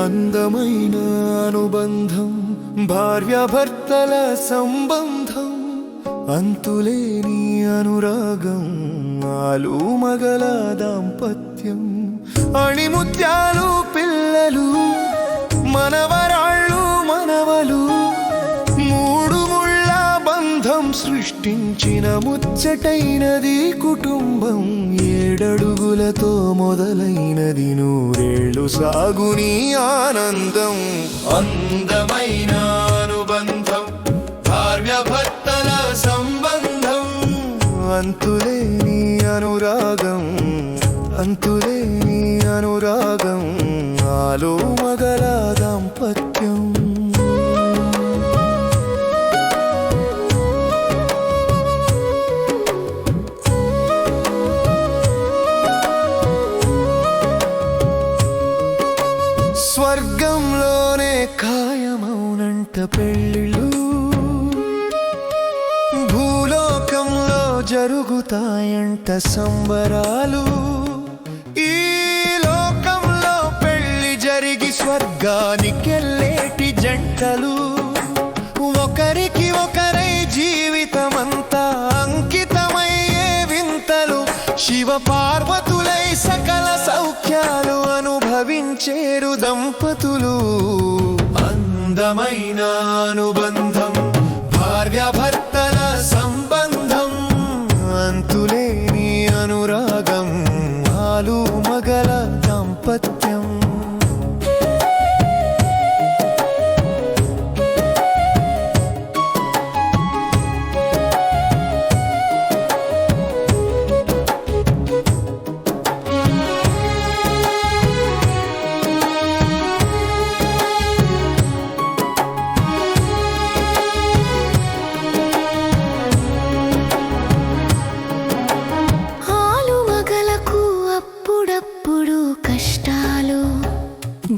అందమైన అనుబంధం భార్యాభర్తల సంబంధం అంతులేని అనురాగం ఆలుమగల దాంపత్యం అణిముత్యాలు పిల్లలు మనవరాళ్ళు మనవలు మూడు ముళ్ళ బంధం సృష్టించిన ముచ్చటైనది కుటుంబం ఏడడుగులతో మొదలైనది నూరేళ్ళు సాగుని ఆనందం అందమైన అనుబంధం భార్యాభర్తల సంబంధం అంతులేని అనురాగం అంతులేని అనురాగం ఆలుమగల దాంపత్యం స్వర్గంలోనే ఖాయమౌనంట పెళ్ళిళ్ళు భూలోకంలో జరుగుతాయంట సంబరాలు ఈ లోకంలో పెళ్లి జరిగి స్వర్గానికెళ్ళేటి జంటలు ఒకరికి ఒకరై జీవితమంతా అంకితమయ్యే వింతలు శివ పార్వతులై సకల సౌఖ్యాలు అనుభవించేరు దంపతులు అందమైన అనుబంధం భార్యాభర్తల సంబంధం అంతులేని అనురాగం ఆలుమగల దాంపత్యం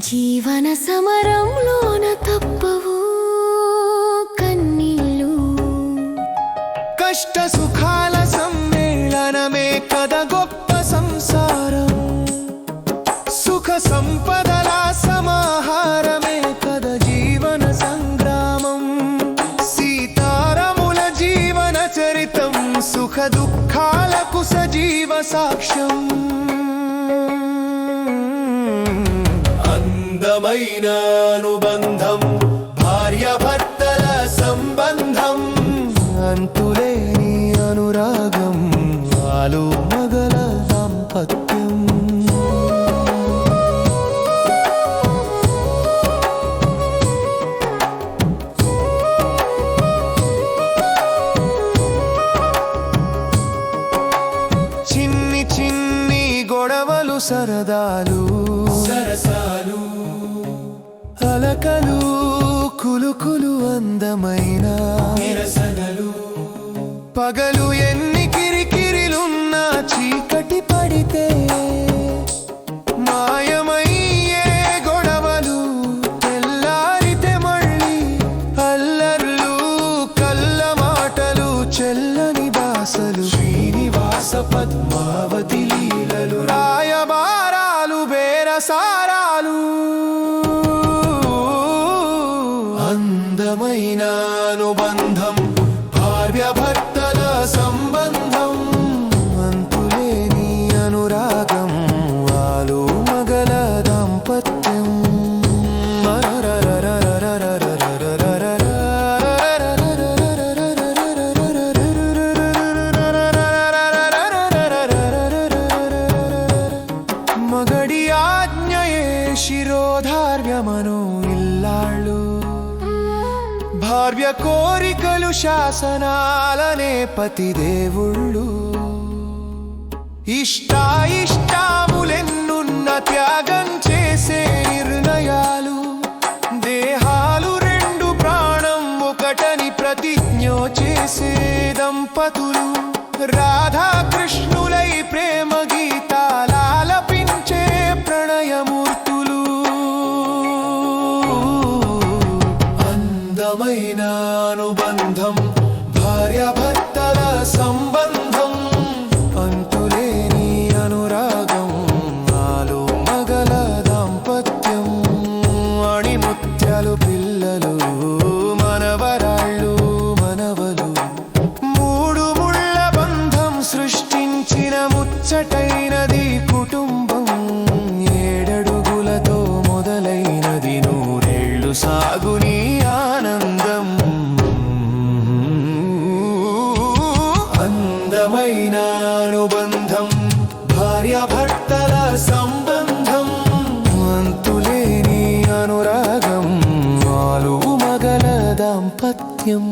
జీవన సమరంలోన తప్పవు కన్నీళ్ళు కష్ట సుఖాల సమ్మేళనమే కద గొప్ప సంసారం సుఖ సంపదల సమాహారమే కద జీవన సంగ్రామం సీతారాముల జీవన చరితం సుఖ దుఃఖాలకు సజీవ సాక్ష్యం అందమైన అనుబంధం భార్యాభర్తల సంబంధం అంతులేని అనురాగం ఆలుమగల దాంపత్యం చిన్ని చిన్ని గొడవలు సరదాలు సరసాలు అలకలు కులుకులు అందమైన నిరసనలు పగలు ఎన్ని కిరికిరిలున్నా చీకటి పడితే మాయమయ్యే గొడవలు తెల్లారితే మళ్ళీ అల్లర్లు కళ్ళ మాటలు చెల్లని బాసలు శ్రీనివాస పద్మావతి లీలలు రాయబారాలు బేరసారాలు అందమైన అనుబంధం భార్యాభర్తల సంబంధం అంతులేని అనురాగం ఆలుమగల దాంపత్యం మగడి ఆజ్ఞయే శిరోధార్యమను ఇల్లాళ్ళు భార్య కోరికలు శాసనాలనే పతిదేవుళ్ళు ఇష్టాములెన్నున్న త్యాగం చేసే నిర్ణయాలు దేహాలు చేసే దంపతులు రాధాకృష్ణులై ప్రేమ గీతాలాలపించే ప్రణయమూర్తులు అందమైన అనుబంధం భార్యాభర్తల సంబంధం అంతులేని అనురాగం నాలో మగల దాంపత్యం అణిముత్యాలు పిల్లలు మనవరాళ్ళు మనవలు మూడు ముళ్ళ బంధం సృష్టించిన ముచ్చటైనది కుటుంబం ఏడడుగులతో మొదలైనది నూరేళ్లు సాగుని ఆనందం అందమైన అనుబంధం భార్యాభర్తల సంబంధం అంతులేని అనురాగం నాలుగు మగల దాంపత్యం